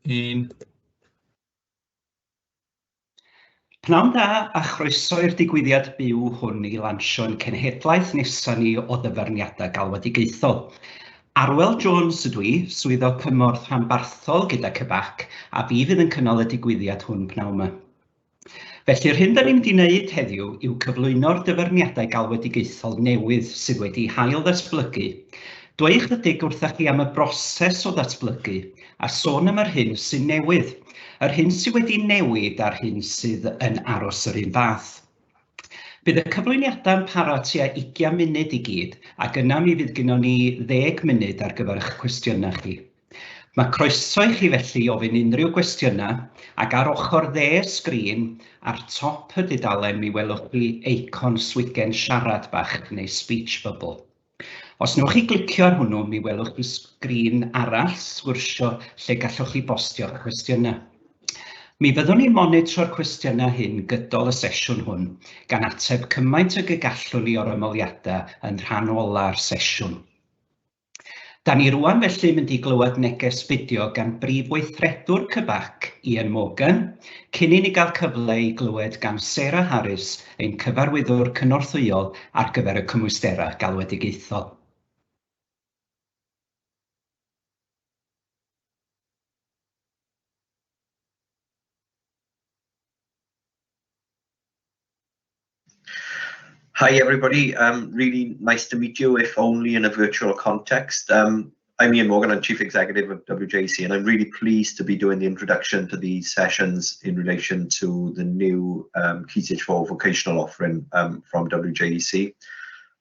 Un. Pnawn da a chroeso i'r digwyddiad byw hwn i Lansio'n cenhedlaeth nesaf ni o ddyfarniadau Galwedigaethol. Arwel Jones ydw i, swyddog cymorth rhanbarthol gyda Cybac, a fi fydd yn cynnal y digwyddiad hwn pnawn yma. Felly'r hyn da ni'n mynd i wneud heddiw yw cyflwyno'r dyfarniadau Galwedigaethol newydd sydd wedi hail ddatblygu. Dweud chydig wrthych chi am y broses o ddatblygu a sôn am yr hyn sy'n newydd, yr hyn sydd wedi newid a'r hyn sydd yn aros yr un fath. Bydd y cyflwyniadau'n para tua 20 munud i gyd, ac yna mi fydd gennym ni 10 munud ar gyfer eich cwestiynau chi. Mae croeso i chi felly ofyn unrhyw gwestiynau, ac ar ochr dde sgrin, ar top y dudalen mi welwch chi eicon swydgen siarad bach neu speech bubble. Os nwch chi glicio ar hwnnw, mi welwch chi sgrin arall sgwrsio lle gallwch chi bostio'ch cwestiynau. Mi fyddwn ni'n monitro'r cwestiynau hyn gydol y sesiwn hwn, gan ateb cymaint ag y gallwn ni o'r ymholiadau yn rhan ola'r sesiwn. Da ni rwan felly mynd i glywed neges fideo gan brif weithredwr Cybac, Ian Morgan, cyn i ni gael cyfle i glywed gan Sarah Harris, ein cyfarwyddwr cynorthwyol ar gyfer y Cymwysterau Galwedigaethol. Hi everybody, really nice to meet you, if only in a virtual context. I'm Ian Morgan, I'm Chief Executive of WJC, and I'm really pleased to be doing the introduction to these sessions in relation to the new Key Stage 4 vocational offering from WJC.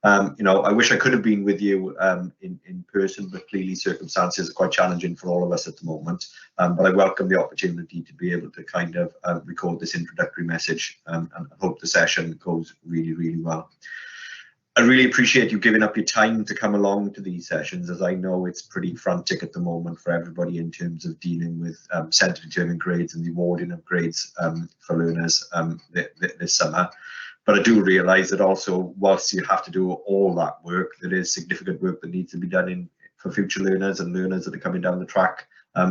I wish I could have been with you in person, but clearly circumstances are quite challenging for all of us at the moment. But I welcome the opportunity to be able to kind of record this introductory message and hope the session goes really, really well. I really appreciate you giving up your time to come along to these sessions, as I know it's pretty frantic at the moment for everybody in terms of dealing with centre determined grades and the awarding of grades for learners this summer. But I do realise that also, whilst you have to do all that work, there is significant work that needs to be done for future learners and learners that are coming down the track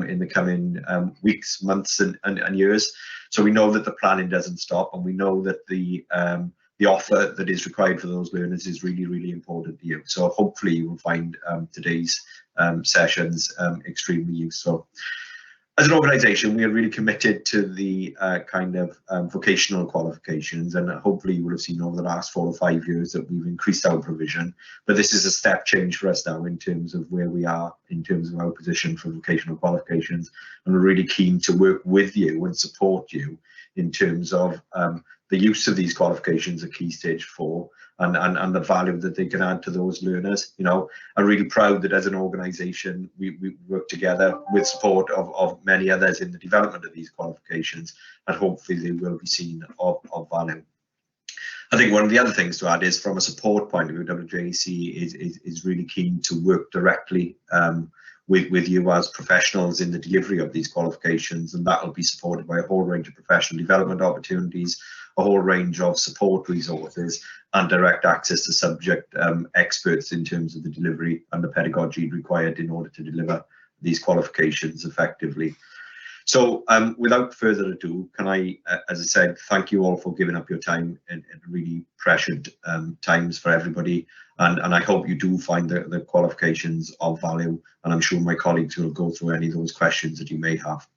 in the coming weeks, months and years. So we know that the planning doesn't stop, and we know that the offer that is required for those learners is really, really important to you. So hopefully you will find today's sessions extremely useful. As an organisation, we are really committed to the kind of vocational qualifications, and hopefully you will have seen over the last 4 or 5 years that we've increased our provision. But this is a step change for us now in terms of where we are, in terms of our position for vocational qualifications, and we're really keen to work with you and support you in terms of the use of these qualifications at Key Stage 4 and the value that they can add to those learners. I'm really proud that as an organisation we work together with support of many others in the development of these qualifications, and hopefully they will be seen of value. I think one of the other things to add is, from a support point of view, WJC is really keen to work directly with you as professionals in the delivery of these qualifications, and that will be supported by a whole range of professional development opportunities, a whole range of support resources, and direct access to subject experts in terms of the delivery and the pedagogy required in order to deliver these qualifications effectively. So without further ado, can I, as I said, thank you all for giving up your time in really pressured times for everybody, and I hope you do find the qualifications of value, and I'm sure my colleagues will go through any of those questions that you may have.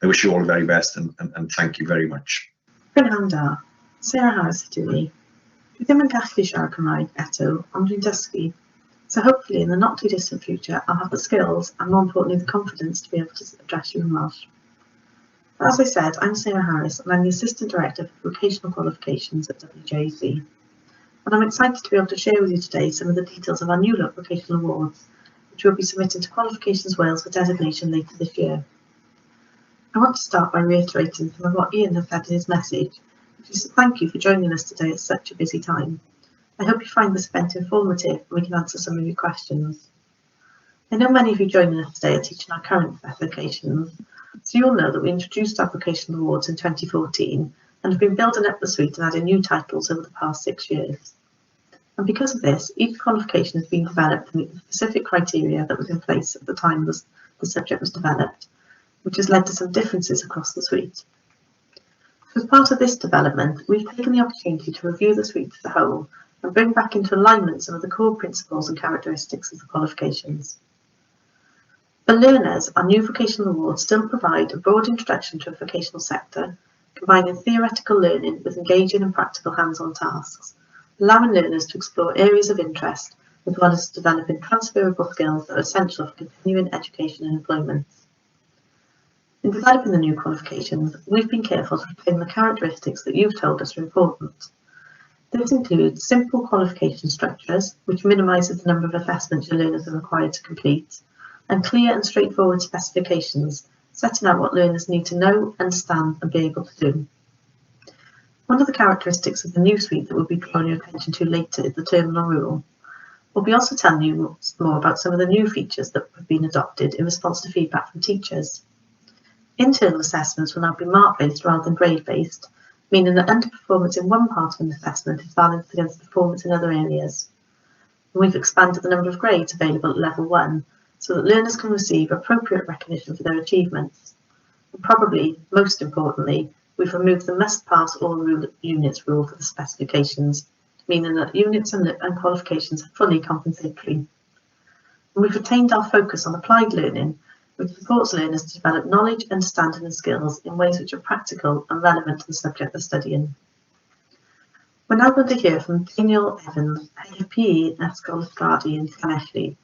I wish you all the very best, and thank you very much. Pnawn da, Sarah Harris ydw i. Dwi ddim yn gallu siarad Cymraeg eto, ond dwi'n dysgu. So hopefully in the not too distant future, I'll have the skills and, more importantly, the confidence to be able to address you in Welsh. As I said, I'm Sarah Harris, and I'm the Assistant Director for Vocational Qualifications at WJC. And I'm excited to be able to share with you today some of the details of our new look vocational awards, which will be submitted to Qualifications Wales for designation later this year. I want to start by reiterating some of what Ian has said in his message, which is to thank you for joining us today at such a busy time. I hope you find this event informative and we can answer some of your questions. I know many of you joining us today are teaching our current vocations, so you'll know that we introduced our vocational awards in 2014 and have been building up the suite and adding new titles over the past 6 years. And because of this, each qualification has been developed to meet the specific criteria that was in place at the time the subject was developed. which has led to some differences across the suite. As part of this development, we've taken the opportunity to review the suite as a whole and bring back into alignment some of the core principles and characteristics of the qualifications. For learners, our new vocational awards still provide a broad introduction to a vocational sector, combining theoretical learning with engaging and practical hands-on tasks, allowing learners to explore areas of interest as well as developing transferable skills that are essential for continuing education and employment. In developing the new qualifications, we've been careful to retain the characteristics that you've told us are important. This includes simple qualification structures, which minimises the number of assessments your learners are required to complete, and clear and straightforward specifications, setting out what learners need to know, understand and be able to do. One of the characteristics of the new suite that we'll be drawing your attention to later is the terminal rule. We'll be also telling you more about some of the new features that have been adopted in response to feedback from teachers. Internal assessments will now be mark-based rather than grade-based, meaning that underperformance in one part of an assessment is balanced against performance in other areas. And we've expanded the number of grades available at level 1 so that learners can receive appropriate recognition for their achievements. And probably, most importantly, we've removed the must-pass all units rule for the specifications, meaning that units and qualifications are fully compensatory. And we've retained our focus on applied learning, which supports learners to develop knowledge, understanding and skills in ways which are practical and relevant to the subject they're studying. We're now going to hear from Daniel Evans, Head of PE at Cymwysterau in Llanelli,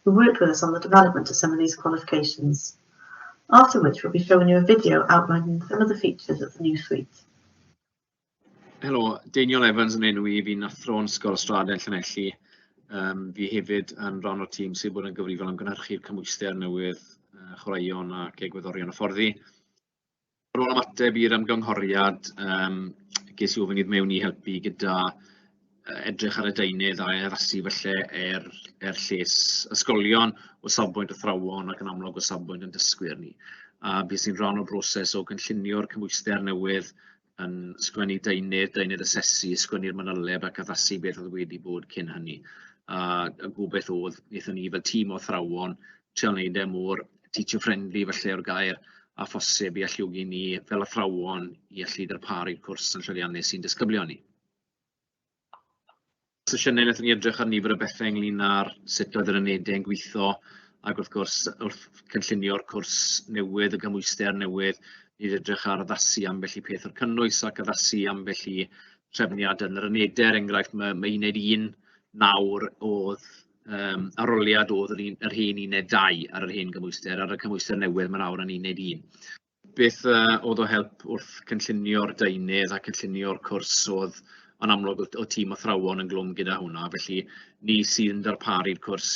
who worked with us on the development of some of these qualifications. After which we'll be showing you a video outlining some of the features of the new suite. Helo, Daniel Evans yn enw I, fi'n athro yn Cymwysterau yn Llanelli. Fi hefyd yn rhan o'r tîm sydd bod yn gyfrifol am gynhyrchu'r cymwyster newydd chwaraeon ac egwyddorion hyfforddi. Ar ôl ymateb i'r ymgynghoriad, ges I ofyn idd mewn I helpu gyda edrych ar y deunydd a addasu falle lles ysgolion o safbwynt athrawon ac yn amlwg o safbwynt yn dysgwyr ni. A beth sy'n rhan o broses o gynllunio'r cymwyster newydd yn sgwennu deunydd asesu, sgwennu'r manyleb ac addasu beth oedd wedi bod cyn hynny. A gobeith oedd wnaethon ni fel tîm o athrawon trial wneud mor teacher-friendly falle o'r gair a phosib I alluogi ni fel athrawon I allu darparu'r cwrs yn llwyddiannus sy'n disgyblion ni. Sesiynau wnaethon ni edrych ar nifer o bethau ynglyn â'r sut oedd yr unedau yn gweithio ac wrth gwrs wrth cynllunio'r cwrs newydd, y gymwyster newydd, ni'n edrych ar addasu ambell I peth o'r cynnwys ac addasu ambell I trefniad yn yr unedau. Enghraifft, mae uned 1 nawr oedd aroliad oedd yr hen uned 2 ar yr hen gymwyster, ar y cymwyster newydd mae nawr yn uned 1. Beth oedd o help wrth cynllunio'r deunydd a cynllunio'r cwrs oedd yn amlwg o tîm athrawon yn glwm gyda hwnna, felly ni sy'n darparu'r cwrs,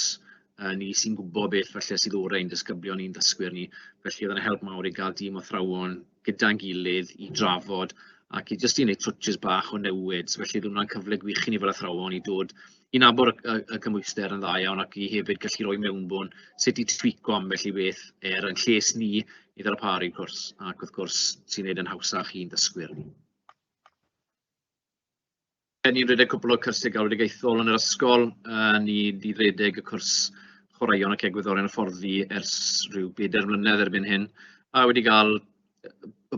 ni sy'n gwybod beth falle sydd o'r ein disgyblion ni'n dysgwyr ni, felly oedd yna help mawr I gael tîm athrawon gyda'n gilydd I drafod ac I jyst I wneud twtches bach o newid, felly oedd hwnna'n cyfle gwych I ni fel athrawon I dod I nabod y cymwyster yn dda iawn ac I hefyd gallu rhoi mewnbwn sut I twico ambell I beth yn lles ni I ddarparu'r cwrs ac wrth gwrs sy'n gwneud yn hawsach i'n dysgwyr ni. Ni'n rhedeg cwbl o cyrsiau galwedigaethol yn yr ysgol. Ni di rhedeg y cwrs chwaraeon ac egwyddorion hyfforddi ers rhyw 4 mlynedd erbyn hyn. A wedi cael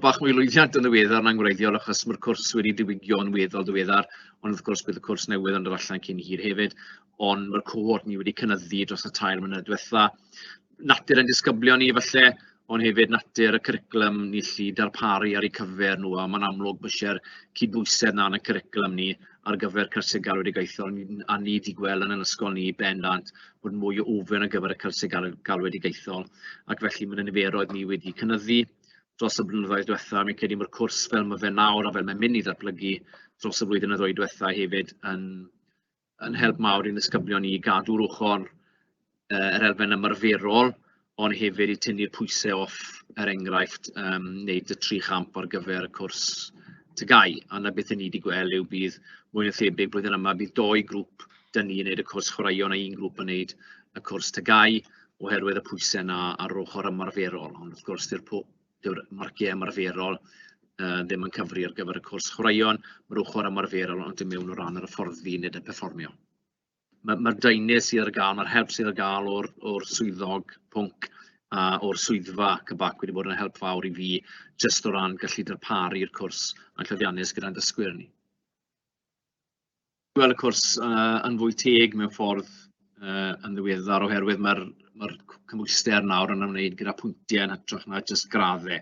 bach mwy lwyddiant yn ddiweddar na'n gwreiddiol achos mae'r cwrs wedi diwygio'n weddol ddiweddar, ond wrth gwrs bydd y cwrs newydd yn dod allan cyn hir hefyd, ond mae'r cohort ni wedi cynyddu dros y 2 mlynedd diwetha. Natur yn disgyblion ni falle, ond hefyd natur y cwricwlwm ni allu darparu ar ei cyfer nhw, a mae'n amlwg bwysau'r cydbwysedd na yn y cwricwlwm ni ar gyfer cyrsiau galwedigaethol, a ni wedi gweld yn ysgol ni bendant bod mwy o ofyn ar gyfer y cyrsiau galwedigaethol, ac felly mae'n niferoedd ni wedi cynyddu dros y blynyddoedd diwetha. Mi'n credu mae'r cwrs fel mae fe nawr a fel mae'n mynd I ddatblygu dros y flwyddyn diwetha hefyd yn help mawr i'n disgyblion ni gadw'r ochr yr elfen ymarferol, ond hefyd I tynnu'r pwysau off enghraifft wneud y 3 champ ar gyfer y cwrs tygau. A na beth ni wedi gweld yw bydd mwy o thebyg blwyddyn yma bydd 2 grŵp dyn ni yn wneud y cwrs chwaraeon a 1 grŵp yn wneud y cwrs tygau oherwydd y pwysau yna ar ochr ymarferol. Ond wrth gwrs dyw'r marciau ymarferol ddim yn cyfri ar gyfer y cwrs chwaraeon, mae'r ochr ymarferol ond dim mewn o ran yr hyfforddi nid y perfformio. Mae'r deunydd sydd ar gael, mae'r help sydd ar gael o'r swyddog pwnc o'r swyddfa cybac wedi bod yn help fawr i fi jyst o ran gallu darparu'r cwrs a'n llwyddiannus gyda'n dysgwyr ni. Wel, y cwrs yn fwy teg mewn ffordd yn ddiweddar oherwydd mae'r cymwyster nawr yn ymwneud gyda pwyntiau yn hytrach na jyst graddau.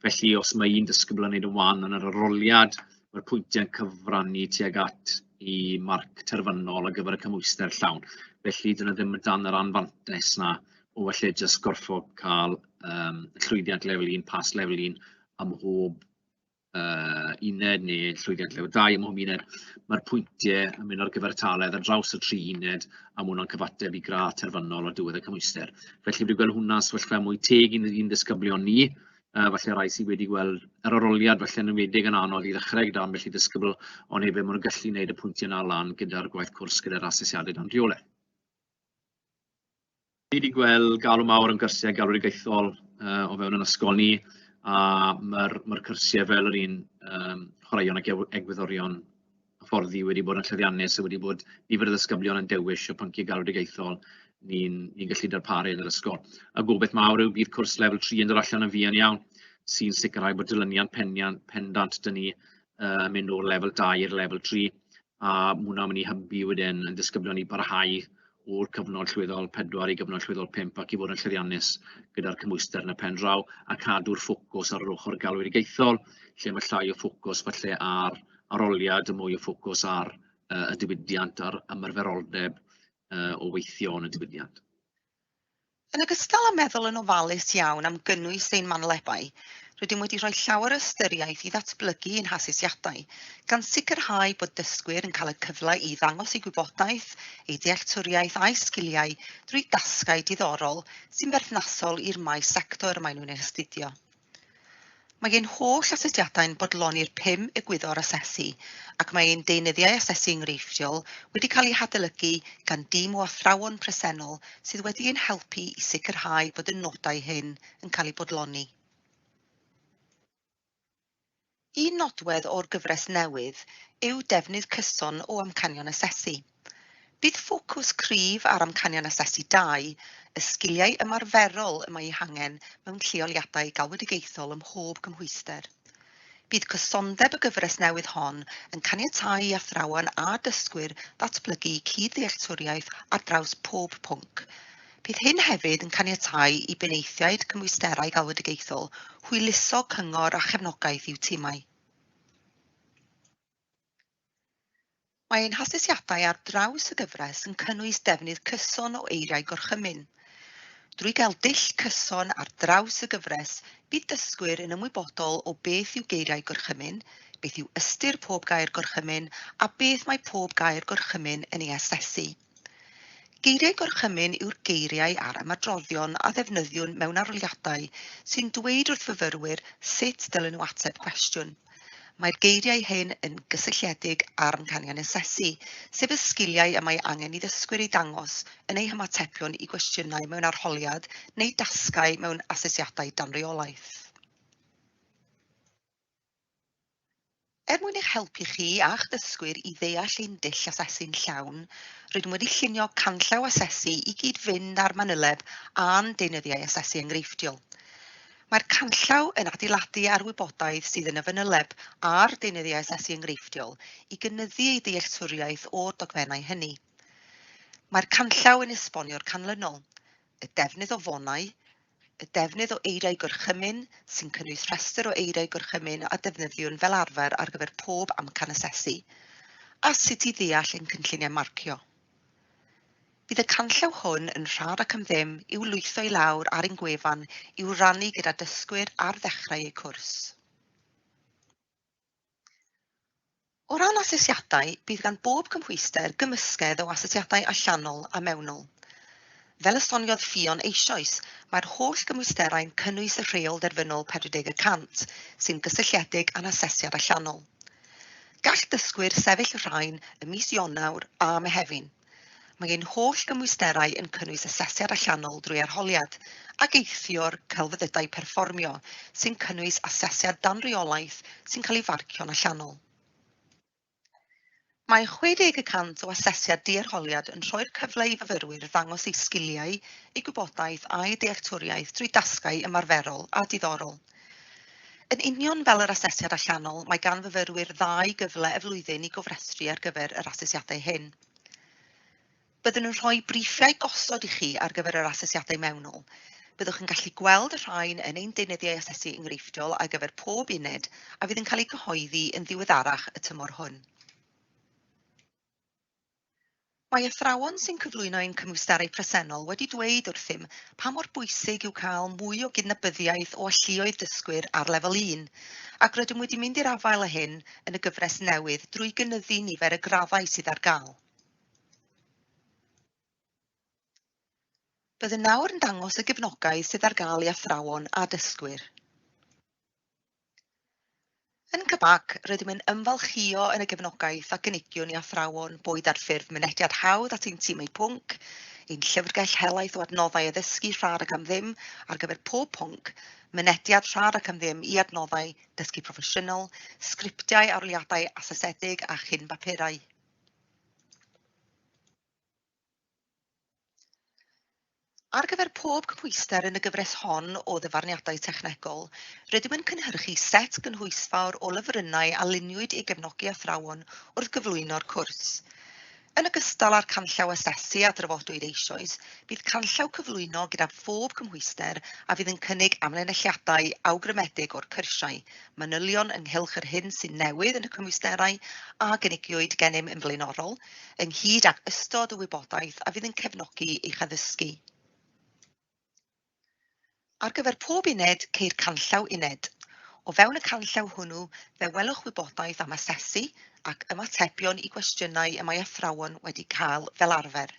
Felly, os mae un disgybl yn gwneud yn wan yn yr aroliad, mae'r pwyntiau'n cyfrannu tuag at i marc terfynol ar gyfer y cymwyster llawn. Felly, dyna ddim dan yr anfantes na o felly jyst gorfod cael llwyddiant lefel 1, pas lefel 1 am mhob uned neu llwyddiant lefel 2 am mhob uned. Mae'r pwyntiau yn mynd ar gyfer y taledd ar draws y 3 uned a mae hwnna'n cyfateb i gra terfynol ar diwedd y cymwyster. Felly, wedi gweld hwnna'n sefyllfa mwy teg i'n disgyblion ni. Falle rai sydd wedi gweld yr aroliad falle'n enwedig yn anodd i ddechrau gyda ambell i ddisgybl, ond hefyd maen nhw'n gallu gwneud y pwyntiau yna lan gyda'r gwaith cwrs gyda'r asesiadau dan rheolaeth. Ni wedi gweld galw mawr am gyrsiau galwedigaethol o fewn yn ysgol ni, a mae'r cyrsiau fel yr un chwaraeon ac egwyddorion hyfforddi wedi bod yn llwyddiannus a wedi bod nifer y ddisgyblion yn dewis o pynciau galwedigaethol ni'n gallu darparu yn yr ysgol. A gobeith mawr yw bydd cwrs lefel 3 yn dod allan yn fuan iawn, sy'n sicrhau bod dilyniant pendant dyn ni mynd o'r lefel 2 i'r lefel 3, a hwnna'n mynd i hybu wedyn yn disgyblion i barhau o'r cyfnod llwyddol 4 i gyfnod llwyddol 5 ac i fod yn llwyddiannus gyda'r cymwyster yn y pen draw a cadw'r ffocws ar yr ochr galwedigaethol, lle mae llai o ffocws falle ar aroliad, mwy o ffocws ar y diwydiant a'r ymarferoldeb o weithio yn y diwydiant. Yn ogystal â meddwl yn ofalus iawn am gynnwys ein manlebau, rydym wedi rhoi llawer o ystyriaeth i ddatblygu ein hasesiadau, gan sicrhau bod dysgwyr yn cael y cyfle i ddangos eu gwybodaeth, eu dealltwriaeth a'i sgiliau drwy dasgau diddorol sy'n berthnasol i'r maes sector maen nhw'n ei astudio. Mae ein holl asesiadau'n bodloni'r 5 egwyddor asesu, ac mae ein deunyddiau asesu enghreifftiol wedi cael eu hadolygu gan dîm o athrawon presennol sydd wedi ein helpu i sicrhau bod y nodau hyn yn cael eu bodloni. Un nodwedd o'r gyfres newydd yw defnydd cyson o amcanion asesu. Bydd ffocws cryf ar amcanion asesu 2, y sgiliau ymarferol y mae eu hangen mewn lleoliadau galwedigaethol ym mhob cymhwyster. Bydd cysondeb y gyfres newydd hon yn caniatáu i athrawon a dysgwyr ddatblygu cyd-dealltwriaeth ar draws pob pwnc. Bydd hyn hefyd yn caniatáu i benaethiaid cymwysterau galwedigaethol hwyluso cyngor a chefnogaeth i'w timau. Mae ein hasesiadau ar draws y gyfres yn cynnwys defnydd cyson o eiriau gorchymyn. Drwy gael dull cyson ar draws y gyfres, bydd dysgwyr yn ymwybodol o beth yw geiriau gorchymyn, beth yw ystyr pob gair gorchymyn a beth mae pob gair gorchymyn yn ei asesu. Geiriau gorchymyn yw'r geiriau a'r ymadroddion a ddefnyddiwn mewn aroliadau sy'n dweud wrth fyfyrwyr sut dylen nhw ateb cwestiwn. Mae'r geiriau hyn yn gysylltiedig ar amcanion asesu, sef y sgiliau y mae angen i ddysgwyr ei dangos yn eu hymatebion i gwestiynau mewn arholiad neu dasgau mewn asesiadau danreolaeth. Mwyn eich helpu chi a'ch dysgwyr i ddeall ein dull asesu'n llawn, rydym wedi llunio canllaw asesu i gyd-fynd â'r manyleb a'n deunyddiau asesu enghreifftiol. Mae'r canllaw yn adeiladu ar wybodaeth sydd yn y fanyleb a'r deunyddiau asesu enghreifftiol i gynyddu ei dealltwriaeth o'r dogfennau hynny. Mae'r canllaw yn esbonio'r canlynol, y defnydd o fonau, y defnydd o eiriau gorchymyn sy'n cynnwys rhestr o eiriau gorchymyn a defnyddiwn fel arfer ar gyfer pob amcan asesu, a sut i ddeall ein cynlluniau marcio. Bydd y canllaw hwn yn rhad ac am ddim i'w lwytho i lawr ar ein gwefan i'w rannu gyda dysgwyr ar ddechrau eu cwrs. O ran asesiadau, bydd gan bob cymhwyster gymysgedd o asesiadau allanol a mewnol. Fel estoniodd Ffion eisoes, mae'r holl gymwysterau'n cynnwys y rheol derfynol 40% sy'n gysylltiedig â'n asesiad allanol. Gall dysgwyr sefyll rhain ym mis Ionawr a Mehefin. Mae ein holl gymwysterau yn cynnwys asesiad allanol drwy arholiad ac eithio'r celfyddydau perfformio sy'n cynnwys asesiad danreolaeth sy'n cael ei farcio'n allanol. Mae 60% o asesiad di-arholiad yn rhoi'r cyfle i fyfyrwyr ddangos eu sgiliau, eu gwybodaeth a'i dealltwriaeth drwy dasgau ymarferol a diddorol. Yn union fel yr asesiad allanol, mae gan fyfyrwyr 2 gyfle y flwyddyn i gofrestru ar gyfer yr asesiadau hyn. Byddwn nhw'n rhoi briefiau gosod i chi ar gyfer yr asesiadau mewnol. Byddwch yn gallu gweld y rhain yn ein deunyddiau asesu enghreifftiol ar gyfer pob uned a fydd yn cael ei gyhoeddi yn ddiweddarach y tymor hwn. Mae athrawon sy'n cyflwyno ein cymwysterau presennol wedi dweud wrthym pa mor bwysig yw cael mwy o gydnabyddiaeth o alluoedd dysgwyr ar lefel 1, ac rydym wedi mynd i'r afael â hyn yn y gyfres newydd drwy gynyddu nifer y graddau sydd ar gael. Byddwn nawr yn dangos y gefnogaeth sydd ar gael i athrawon a dysgwyr. Yn Cybac, rydym yn ymfalchio yn y gefnogaeth a gynigiwn i athrawon boed ar ffurf mynediad hawdd at ein tîmau pwnc, ein llyfrgell helaeth o adnoddau addysgu rhad ac am ddim ar gyfer pob pwnc, mynediad rhad ac am ddim i adnoddau dysgu proffesiynol, sgriptiau aroliadau asesedig a chyn bapurau. Ar gyfer pob cymhwyster yn y gyfres hon o ddyfarniadau technegol, rydym yn cynhyrchu set gynhwysfawr o lyfrynau a luniwyd i gefnogi athrawon wrth gyflwyno'r cwrs. Yn ogystal â'r canllaw asesu a drafodwyd eisoes, bydd canllaw cyflwyno gyda phob cymhwyster a fydd yn cynnig amlinelliadau awgrymedig o'r cyrsiau, manylion ynghylch yr hyn sy'n newydd yn y cymwysterau a gynigiwyd gennym yn blaenorol, ynghyd ag ystod y wybodaeth a fydd yn cefnogi eich addysgu. Ar gyfer pob uned, ceir canllaw uned. O fewn y canllaw hwnnw, fe welwch wybodaeth am asesu ac ymatebion i gwestiynau y mae athrawon wedi cael fel arfer.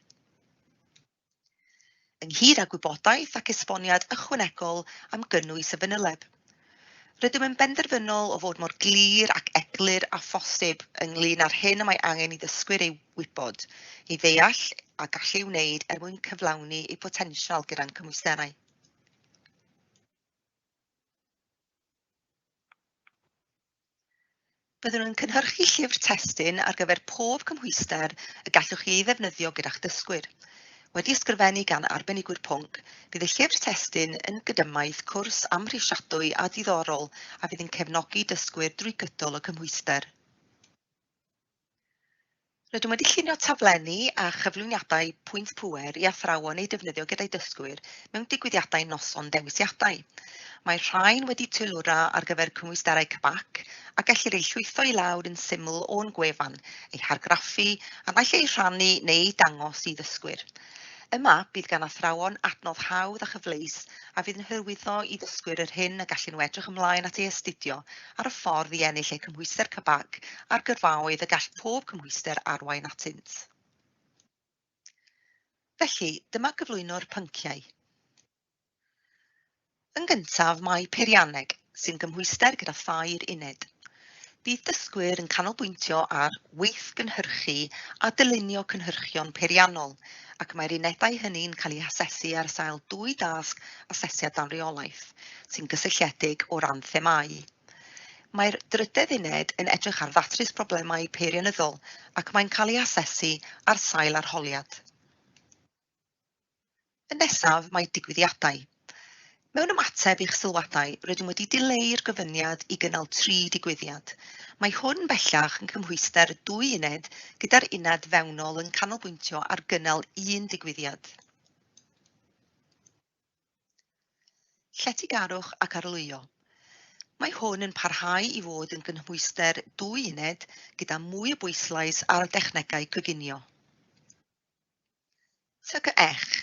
Ynghyd â gwybodaeth ac esboniad ychwanegol am gynnwys y fanyleb. Rydym yn benderfynol o fod mor glir ac eglur a phosib ynglŷn â'r hyn y mae angen i ddysgwyr ei wybod, i ddeall a gallu wneud er mwyn cyflawni eu potensial gyda'n cymwysterau. Byddwn yn cynhyrchu llyfr testun ar gyfer pob cymhwyster y gallwch chi ei ddefnyddio gyda'ch dysgwyr. Wedi ysgrifennu gan arbenigwyr pwnc, bydd y llyfr testun yn gydymaeth cwrs amhrisiadwy a diddorol a fydd yn cefnogi dysgwyr drwy gydol y cymhwyster. Rydym wedi llunio taflenni a chyflwyniadau pwynt pŵer i athrawon eu defnyddio gyda'i dysgwyr mewn digwyddiadau noson dewisiadau. Mae rhain wedi teilwra ar gyfer cymwysterau Cybac a gellir eu llwytho i lawr yn syml o'n gwefan, eu hargraffu a naill ei rhannu neu ei dangos i ddysgwyr. Yma bydd gan athrawon adnodd hawdd a chyfleus a fydd yn hyrwyddo i ddysgwyr yr hyn y gallen nhw edrych ymlaen at ei astudio ar y ffordd i ennill eu cymhwyster Cybac a'r gyrfaoedd y gall pob cymhwyster arwain atynt. Felly, dyma gyflwyno'r pynciau. Yn gyntaf, mae peirianneg, sy'n gymhwyster gyda 2 uned. Bydd dysgwyr yn canolbwyntio ar weithgynhyrchu a dylunio cynhyrchion peiriannol, ac mae'r unedau hynny'n cael eu hasesu ar sail 2 dasg asesiad danreolaeth, sy'n gysylltiedig o ran themau. Mae'r drydedd uned yn edrych ar ddatrys problemau peirianyddol ac mae'n cael ei asesu ar sail arholiad. Yn nesaf, mae digwyddiadau. Mewn ymateb i'ch sylwadau, rydym wedi dileu'r gofyniad i gynnal 3 digwyddiad. Mae hwn bellach yn cymhwyster 2 uned gyda'r uned fewnol yn canolbwyntio ar gynnal 1 digwyddiad. Lletygarwch ac arlwyo. Mae hwn yn parhau i fod yn gymhwyster 2 uned gyda mwy o bwyslais ar dechnegau coginio. TGech.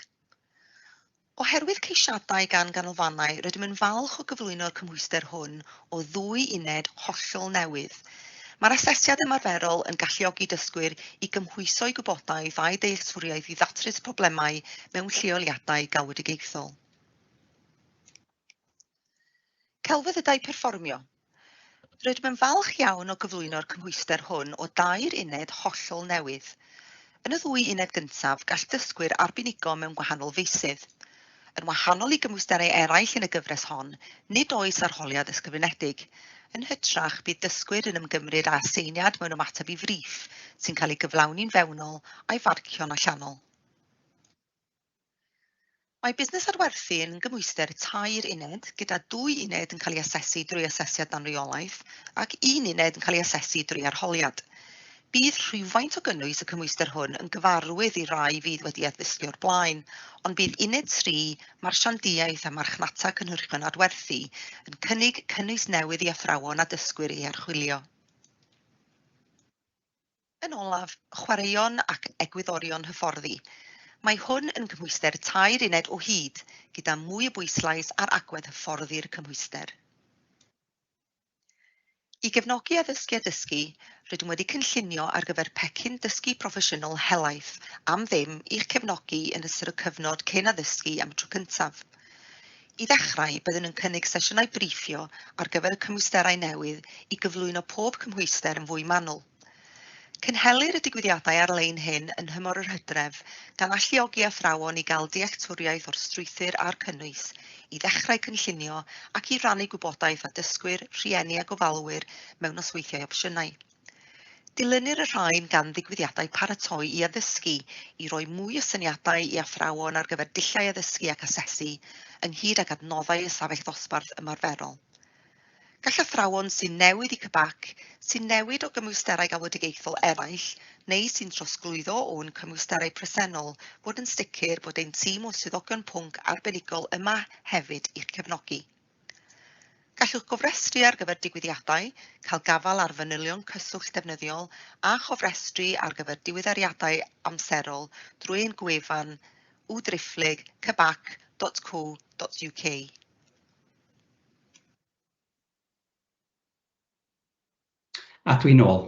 Oherwydd ceisiadau gan ganolfannau, rydym yn falch o gyflwyno'r cymhwyster hwn o 2 uned hollol newydd. Mae'r asesiad ymarferol yn galluogi dysgwyr i gymhwyso eu gwybodaeth a'i dealltwriaeth i ddatrys problemau mewn lleoliadau galwedigaethol. Celfyddydau perfformio. Rydym yn falch iawn o gyflwyno'r cymhwyster hwn o 2 uned hollol newydd. Yn y 2 uned gyntaf, gall dysgwyr arbenigo mewn gwahanol feysydd. Yn wahanol i gymwysterau eraill yn y gyfres hon, nid oes arholiad ysgrifenedig, Yn hytrach, bydd dysgwyr yn ymgymryd â aseiniad mewn ymateb I frîff sy'n cael ei gyflawni'n fewnol a'i farcio'n allanol. Mae busnes adwerthu yn gymwyster 3 uned, gyda 2 uned yn cael ei asesu drwy asesiad dan reolaeth ac 1 uned yn cael ei asesu drwy arholiad. Bydd rhywfaint o gynnwys y cymwyster hwn yn gyfarwydd I rai fydd wedi addysgu o'r blaen, ond bydd uned 3, marsiandiaeth a marchnata cynhyrchion adwerthu, yn cynnig cynnwys newydd I athrawon a dysgwyr I archwilio. Yn olaf, chwaraeon ac egwyddorion hyfforddi. Mae hwn yn cymwyster 3 uned o hyd, gyda mwy o bwyslais ar agwedd hyfforddi'r cymwyster. I gefnogi addysgu a dysgu, rydym wedi cynllunio ar gyfer pecyn dysgu proffesiynol helaeth am ddim i'ch cefnogi yn ystod y cyfnod cyn addysgu am y tro cyntaf. I ddechrau, byddwn yn cynnig sesiynau briffio ar gyfer y cymwysterau newydd I gyflwyno pob cymwyster yn fwy manwl. Cynhelir y digwyddiadau ar-lein hyn yn hymor yr Hydref gan alluogi athrawon I gael dealltwriaeth o'r strwythur a'r cynnwys, I ddechrau cynllunio ac I rannu gwybodaeth a dysgwyr, rhieni a gofalwyr mewn nosweithiau opsiynau. Dilynir y rhain gan ddigwyddiadau paratoi I addysgu I roi mwy o syniadau I athrawon ar gyfer dulliau addysgu ac asesu, ynghyd ag adnoddau ystafell ddosbarth ymarferol. Gall athrawon sy'n newydd I cybac, sy'n newid o gymwysterau galwedigaethol eraill, neu sy'n trosglwyddo o'n cymwysterau presennol fod yn sicr bod ein tîm o swyddogion pwnc arbenigol yma hefyd i'ch cefnogi. Gallwch gofrestru ar gyfer digwyddiadau, cael gafal ar fanylion cyswllt defnyddiol a chofrestru ar gyfer diweddariadau amserol drwy ein gwefan www.cybac.co.uk. A dwi'n ôl.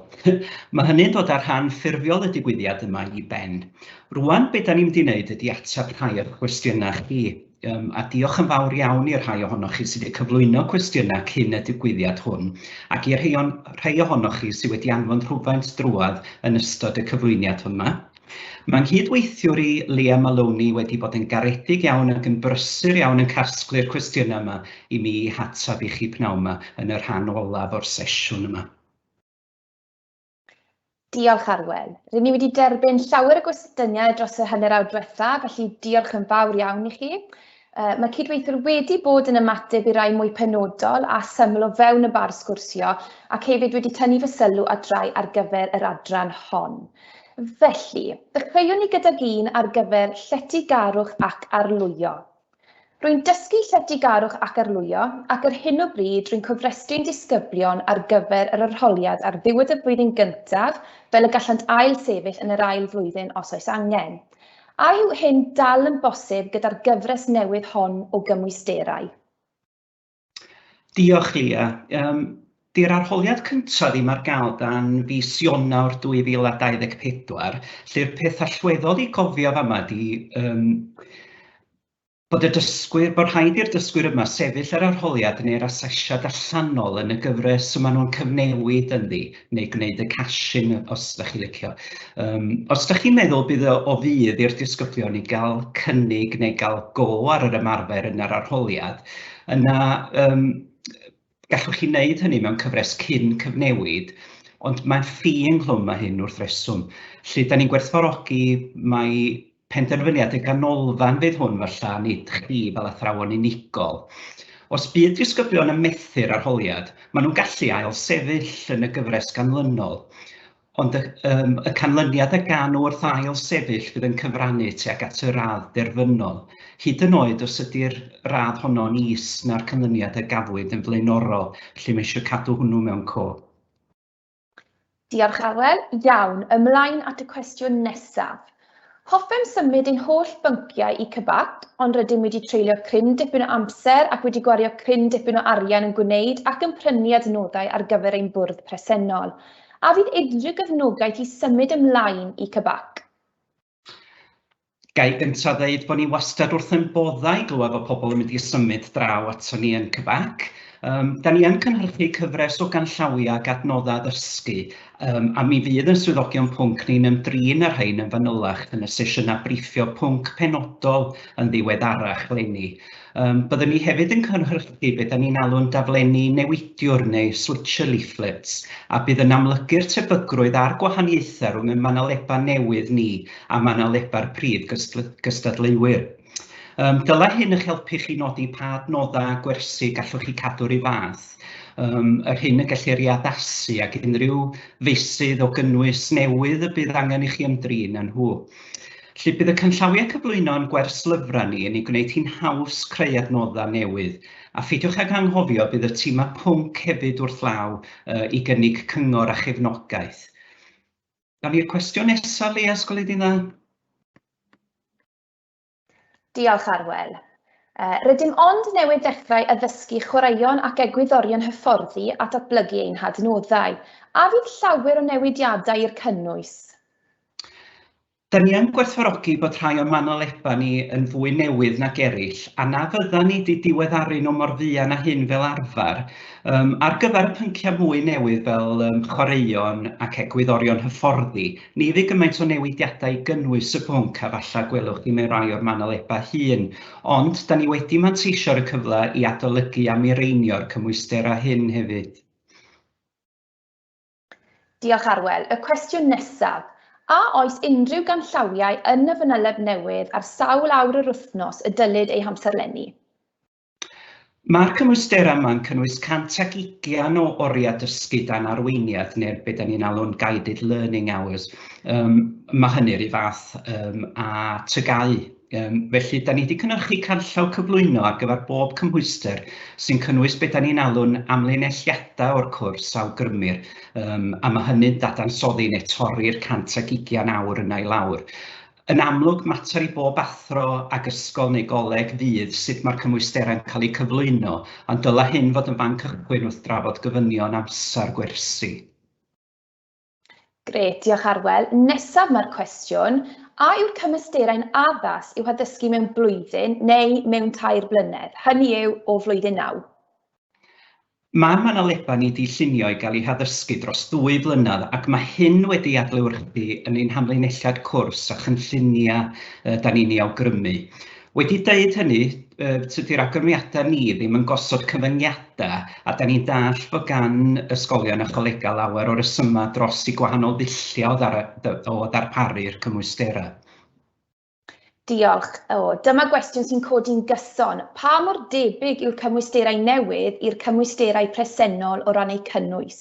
Mae hynny'n dod ar rhan ffurfiol y digwyddiad yma I ben. Rwan, beth da ni'n mynd I wneud ydy ateb rhai o'r cwestiynau chi. A diolch yn fawr iawn i'r rhai ohonoch chi sydd wedi cyflwyno cwestiynau cyn y digwyddiad hwn, ac i'r rhai ohonoch chi sydd wedi anfon rhywfaint drwad yn ystod y cyflwyniad yma. Mae'n nghydweithiwr I Lia Maloney wedi bod yn garedig iawn ac yn brysur iawn yn casglu'r cwestiynau yma I mi hatab I chi pnawn yma yn y rhan olaf o'r sesiwn yma. Diolch Arwen. Rydyn ni wedi derbyn llawer o gwestiynau dros y hanner awr diwethaf, felly diolch yn fawr iawn I chi. Mae cydweithwyr wedi bod yn ymateb I rai mwy penodol a syml o fewn y bar sgwrsio ac hefyd wedi tynnu fy sylw adrai ar gyfer yr adran hon. Felly, dechreuwn ni gydag un ar gyfer lletygarwch ac arlwyo. Rwy'n dysgu lletygarwch ac arlwyo ac ar hyn o bryd rwy'n cofrestru'n disgyblion ar gyfer yr arholiad ar ddiwedd y blwyddyn gyntaf fel y gallant ail sefyll yn yr ail flwyddyn os oes angen. A yw hyn dal yn bosib gyda'r gyfres newydd hon o gymwysterau? Diolch Lia. Di'r arholiad cyntaf ddim ar gael dan fis Ionawr 2024, lle'r peth allweddol I gofio fama di bod rhaid i'r dysgwyr yma sefyll ar arholiad neu'r asesiad allanol yn y gyfres yma nhw'n cyfnewid ynddi, neu gwneud y cashin os ydych chi licio. Os ydych chi'n meddwl bydd o fydd i'r disgyblion I gael cynnig neu gael go ar yr ymarfer yn yr arholiad, yna gallwch chi wneud hynny mewn cyfres cyn cyfnewid, ond mae'n ffi ynglwm â hyn wrth reswm. Lle da ni'n gwerthfawrogi mai penderfyniad y ganolfan fydd hwn falle nid chi fel athrawon unigol. Os bydd disgyblion yn methu'r arholiad, maen nhw'n gallu ail sefyll yn y gyfres ganlynol. Ond y canlyniad y gan wrth ail sefyll fydd yn cyfrannu tuag at y radd derfynol. Hyd yn oed os ydy'r radd honno'n is na'r canlyniad y gafwyd yn flaenorol, lle mae eisiau cadw hwnnw mewn co. Diolch Arwen. Iawn, ymlaen at y cwestiwn nesaf. Hoffem symud ein holl bynciau I cybac, ond rydym wedi treulio cryn dipyn o amser ac wedi gwario cryn dipyn o arian yn gwneud ac yn prynu adnoddau ar gyfer ein bwrdd presennol. A fydd unrhyw gefnogaeth I symud ymlaen I cybac? Gai gyntaf ddeud bod ni wastad wrth yn boddau glywed o pobl yn mynd I symud draw ato ni yn cybac. Da ni yn cynhyrchu cyfres o ganllawiau ag adnoddau ddysgu, a mi fydd yn swyddogion pwnc ni'n ymdrin ar rhain yn fanylach yn y sesiynau briffio pwnc penodol yn ddiweddarach leni. Byddwn ni hefyd yn cynhyrchu beth da ni'n alw'n daflenni newidiwr neu switcher leaflets, a bydd yn amlygu'r tebygrwydd a'r gwahaniaethau rhwng y manalebau newydd ni a manalebau'r prif gystadleuwyr. Dyla hyn eich helpu chi nodi pa adnoddau gwersi gallwch chi cadw'r ei fath. Yr hyn y gellir ei addasu ac unrhyw feisydd o gynnwys newydd y bydd angen i chi ymdrin yn nhw. Felly bydd y canllawiau cyflwyno yn gwers lyfrau ni yn ei gwneud hi'n haws creu adnoddau newydd. A pheidiwch ag anghofio bydd y timau pwnc hefyd wrth law i gynnig cyngor a chefnogaeth. Gawn ni'r cwestiwn nesaf, Lea, os gwelwch chi'n dda? Diolch Arwel. Rydym ond newydd dechrau addysgu chwaraeon ac egwyddorion hyfforddi a datblygu ein hadnoddau, a fydd llawer o newidiadau i'r cynnwys. Da ni yn gwerthfawrogi bod rhai o'n manalebau ni yn fwy newydd nag eraill, a na fydda ni wedi diweddaru nhw mor fuan â hyn fel arfer. Ar gyfer y pynciau mwy newydd fel chwaraeon ac egwyddorion hyfforddi, ni fydd gymaint o newidiadau gynnwys y pwnc a falle gwelwch chi mewn rai o'r manalebau hun, ond da ni wedi manteisio'r cyfle i adolygu a mireinio'r cymwysterau hyn hefyd. Diolch Arwel. Y cwestiwn nesaf. A oes unrhyw ganllawiau yn y fanyleb newydd ar sawl awr yr wythnos y dylid eu hamserlenni? Mae'r cymwysterau yma'n cynnwys 120 o oriau dysgu dan arweiniad, neu beth da ni'n alw'n guided learning hours. Mae hynny'r ei fath a tygau. Felly, da ni wedi cynhyrchu canllaw cyflwyno ar gyfer bob cymhwyster sy'n cynnwys beth da ni'n alw'n amlinelliadau o'r cwrs awgrymir, a mae hynny'n dadansoddi neu torri'r 120 awr yna i lawr. Yn amlwg, mater i bob athro ag ysgol neu goleg fydd sut mae'r cymwysterau'n cael eu cyflwyno, ond dyla hyn fod yn fan cychwyn wrth drafod gofynion amser gwersi. Gret, diolch Arwel. Nesaf mae'r cwestiwn, a yw'r cymwysterau'n addas i'w haddysgu mewn blwyddyn neu mewn 2 blynedd, hynny yw o flwyddyn 9? Mae manalebau ni wedi llunio i gael eu haddysgu dros 2 blynedd ac mae hyn wedi adlewyrchu yn ein hamlinelliad cwrs a chynlluniau da ni'n ei awgrymu. Wedi deud hynny, tydi'r awgrymiadau ni ddim yn gosod cyfyngiadau a da ni'n dall bod gan ysgolion a cholegau lawer o resymau dros i gwahanol ddulliau o ddarparu'r cymwysterau. Diolch. Dyma gwestiwn sy'n codi'n gyson. Pa mor debyg yw'r cymwysterau newydd i'r cymwysterau presennol o ran eu cynnwys?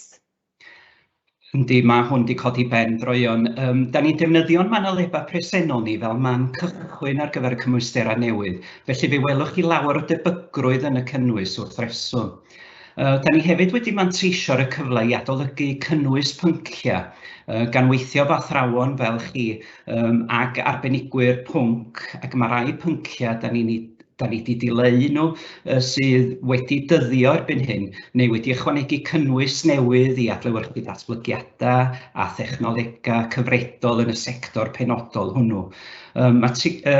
Yndi, mae hwn wedi codi ben droion. Da ni'n defnyddio'n manalebau presennol ni fel man cychwyn ar gyfer y cymwysterau newydd, felly fe welwch chi lawer o debygrwydd yn y cynnwys wrth reswm. Da ni hefyd wedi manteisio'r y cyfle i adolygu cynnwys pynciau, gan weithio efo athrawon fel chi ag arbenigwyr pwnc, ac mae rai pynciau da ni wedi dileu nhw sydd wedi dyddio erbyn hyn, neu wedi ychwanegu cynnwys newydd i adlewyrchu datblygiadau a thechnolegau cyfredol yn y sector penodol hwnnw. Mae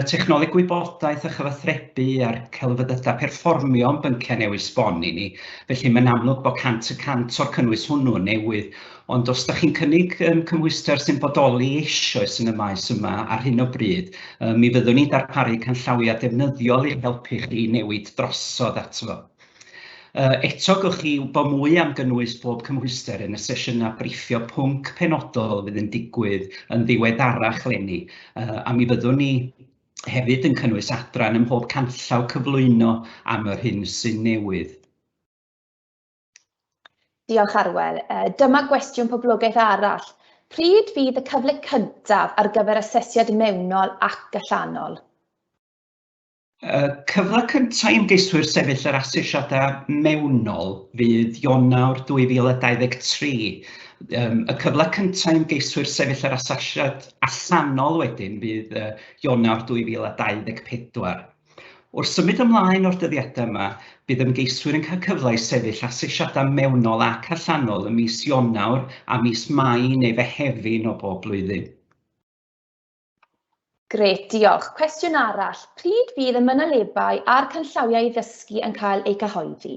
technoleg gwybodaeth a chyfathrebu a'r celfyddydau perfformio yn bynciau newydd sbon i ni, felly mae'n amlwg bod 100% o'r cynnwys hwnnw newydd. Ond os ydych chi'n cynnig cymwyster sy'n bodoli eisoes yn y maes yma ar hyn o bryd, mi fyddwn ni'n darparu canllawiau defnyddiol i'ch helpu chi newid drosodd ato fo. Eto gwych chi wybod mwy am gynnwys bob cymhwyster yn y sesiynau briffio pwnc penodol fydd yn digwydd yn ddiweddarach leni, a mi fyddwn ni hefyd yn cynnwys adran ym mhob canllaw cyflwyno am yr hyn sy'n newydd. Diolch Arwel. Dyma gwestiwn poblogaeth arall. Pryd fydd y cyfle cyntaf ar gyfer asesiad mewnol ac allanol? Cyfle cyntaf i ymgeiswyr sefyll yr asesiadau mewnol fydd Ionawr 2023. Y cyfle cyntaf i ymgeiswyr sefyll yr asesiad allanol wedyn fydd Ionawr 2024. Wrth symud ymlaen o'r dyddiadau yma, bydd ymgeiswyr yn cael cyfle i sefyll asesiadau mewnol ac allanol ym mis Ionawr a mis Mai neu Fehefin o bob blwyddyn. Gret, diolch. Cwestiwn arall. Pryd fydd y manalebau a'r canllawiau ddysgu yn cael eu cyhoeddi?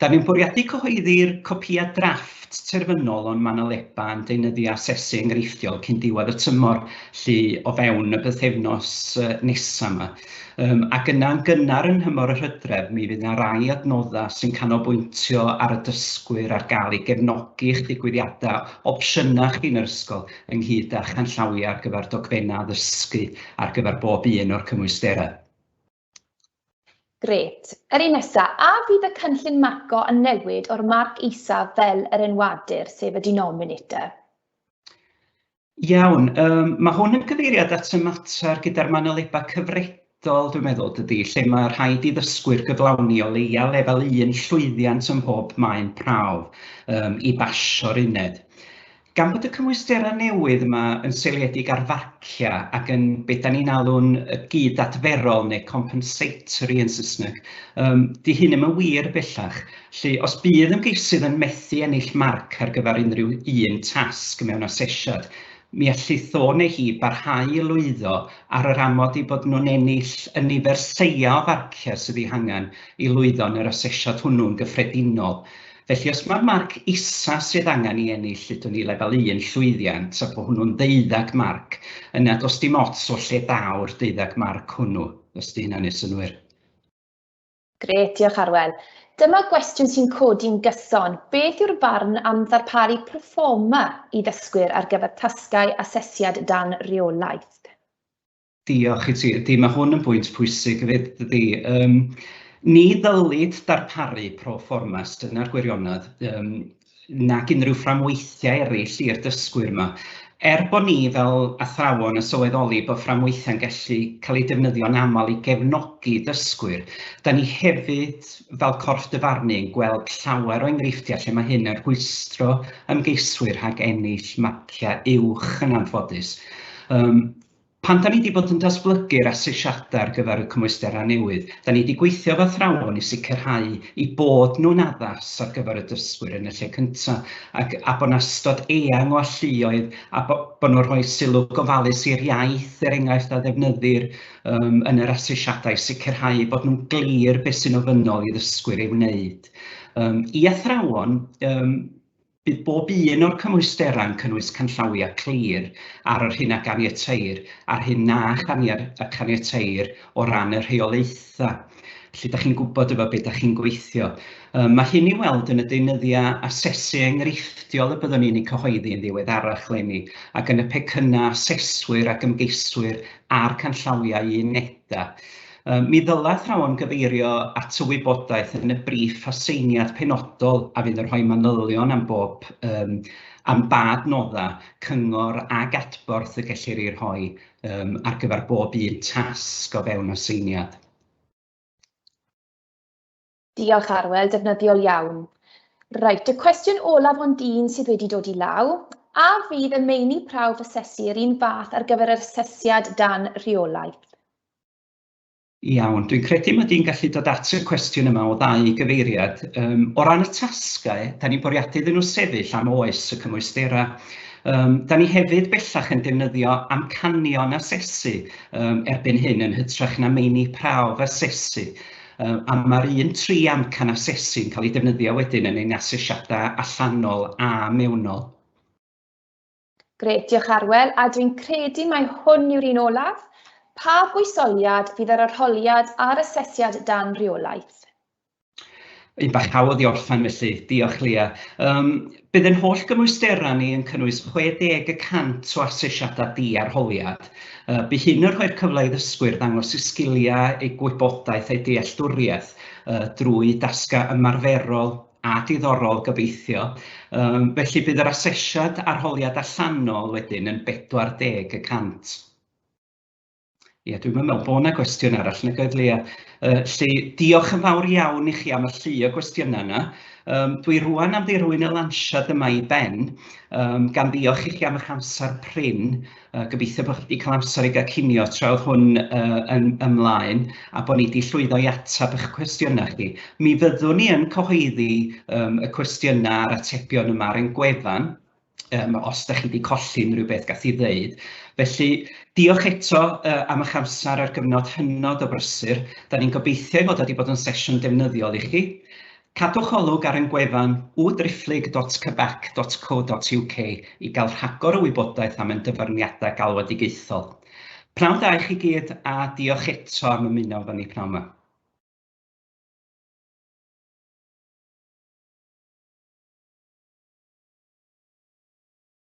Da ni'n bwriadu cyhoeddi'r copïau drafft terfynol o'n manyleba yn deunyddio asesu enghreifftiol cyn diwedd y tymor, lle o fewn y bythefnos nesaf yma. Ac yna'n gynnar yn hymor y Hydref, mi fydd yna rai adnoddau sy'n canolbwyntio ar y dysgwyr ar gael ei gefnogi eich digwyddiadau opsiynau chi yn yr ysgol ynghyd â chanllawiau ar gyfer dogfennau addysgu ar gyfer bob un o'r cymwysterau. Grêt. Yr un nesaf, a fydd y cynllun marco yn newid o'r marc isaf fel yr enwadur, sef y denominator? Iawn, mae hwn yn gyfeiriad at y mater gyda'r manyleba cyfredol, dwi'n meddwl, dydy, lle mae rhaid i ddysgwyr gyflawni o leia lefel 1 llwyddiant ym mhob maen prawf i basio'r uned. Gan bod y cymwysterau newydd yma yn seiliedig ar farcia ac yn beth da ni'n alw'n gyd-adferol neu compensatory yn Saesneg, di hyn ddim yn wir bellach. Lle os bydd ymgeisydd yn methu ennill marc ar gyfer unrhyw un tasg mewn asesiad, mi allith o neu hi barhau i lwyddo ar yr amod i bod nhw'n ennill y nifer lleia o farcia sydd eu hangen i lwyddo yn yr asesiad hwnnw'n gyffredinol. Felly, os mae'r marc isa sydd angen i ennill ydyn ni lefel 1 llwyddiant a bod hwnnw'n 12 marc, yna does dim ots o lle daw'r 12 marc hwnnw, os di hynna'n ei synwyr. Grêt, diolch Arwel. Dyma gwestiwn sy'n codi'n gyson. Beth yw'r barn am ddarparu proforma i ddysgwyr ar gyfer tasgau asesiad dan reolaeth? Diolch i ti. Mae hwn yn bwynt pwysig hefyd, dydy. Ni ddylid darparu proformas, dyna'r gwirionedd, nag unrhyw fframweithiau eraill i'r dysgwyr yma. Bod ni fel athrawon yn sylweddoli bod fframweithiau'n gallu cael eu defnyddio'n aml i gefnogi dysgwyr, da ni hefyd fel corff dyfarnu'n gweld llawer o enghreifftiau lle mae hyn yn rhwystro ymgeiswyr rhag ennill marciau uwch yn anffodus. Pan da ni wedi bod yn datblygu'r asesiadau ar gyfer y cymwysterau newydd, da ni wedi gweithio efo athrawon i sicrhau i bod nhw'n addas ar gyfer y dysgwyr yn y lle cyntaf, a bod yna ystod eang o alluoedd, a bod nhw'n rhoi sylw gofalus i'r iaith, enghraifft a ddefnyddir yn yr asesiadau, sicrhau bod nhw'n glir beth sy'n ofynnol i ddysgwyr ei wneud. I athrawon, bydd bob un o'r cymwysterau'n cynnwys canllawiau clir ar yr hyn a ganiateir, a'r hyn na chaniateir o ran y rheolaethau. Felly, da chi'n gwybod efo beth da chi'n gweithio. Mae hyn i weld yn y deunyddiau asesu enghreifftiol y byddwn ni'n ei cyhoeddi yn ddiweddarach leni, ac yn y pecynna aseswyr ac ymgeiswyr a'r canllawiau i unedau. Mi ddyla athrawon gyfeirio at y wybodaeth yn y briff aseiniad penodol a fydd yn rhoi manylion am ba adnoddau, cyngor ag adborth y gellir ei rhoi ar gyfer bob un tasg o fewn aseiniad. Diolch Arwel, defnyddiol iawn. Reit, y cwestiwn olaf o'n dyn sydd wedi dod i law, a fydd y meini prawf asesu yr un fath ar gyfer yr asesiad dan reolaeth? Iawn, dwi'n credu mod i'n gallu dod at y cwestiwn yma o ddau gyfeiriad. O ran y tasgau, da ni'n bwriadu iddyn nhw sefyll am oes y cymwysterau. Da ni hefyd bellach yn defnyddio amcanion asesu erbyn hyn yn hytrach na meini prawf asesu. A mae'r 1-3 amcan asesu'n cael ei defnyddio wedyn yn ein asesiadau allanol a mewnol. Grêt, diolch Arwel, a dwi'n credu mai hwn yw'r un olaf. Pa bwysoliad fydd yr arholiad a'r asesiad dan reolaeth? Un bach hawdd i orffen felly, diolch Lia. Bydd yn holl gymwysterau ni yn cynnwys 60% o asesiadau di-arholiad. Bydd hyn yn rhoi'r cyfle i ddysgwyr ddangos eu sgiliau, eu gwybodaeth a'i dealltwriaeth drwy dasgau ymarferol a diddorol gobeithio. Felly bydd yr asesiad arholiad allanol wedyn yn 40%. Ie, dwi'n meddwl bod yna gwestiwn arall nag oedd Lia. Diolch yn fawr iawn i chi am y llu o gwestiynau yna. Dwi rwan am ddirwyn y Lansio yma i ben, gan ddiolch i chi am eich amser prin. Gobeithio bod chi wedi cael amser i gael cinio tra oedd hwn ymlaen, a bod ni wedi llwyddo i atab eich cwestiynau chi. Mi fyddwn ni yn cyhoeddi y cwestiynau a'r atebion yma ar ein gwefan, os da chi wedi colli unrhyw beth gath i ddeud. Felly, diolch eto am eich amser ar gyfnod hynod o brysur. Da ni'n gobeithio i fod wedi bod yn sesiwn defnyddiol i chi. Cadwch olwg ar ein gwefan www.drifflig.quebec.co.uk i gael rhagor o wybodaeth am ein dyfarniadau galwedigaethol. Pnawn da i chi gyd a diolch eto am ymuno efo ni pnawn 'ma.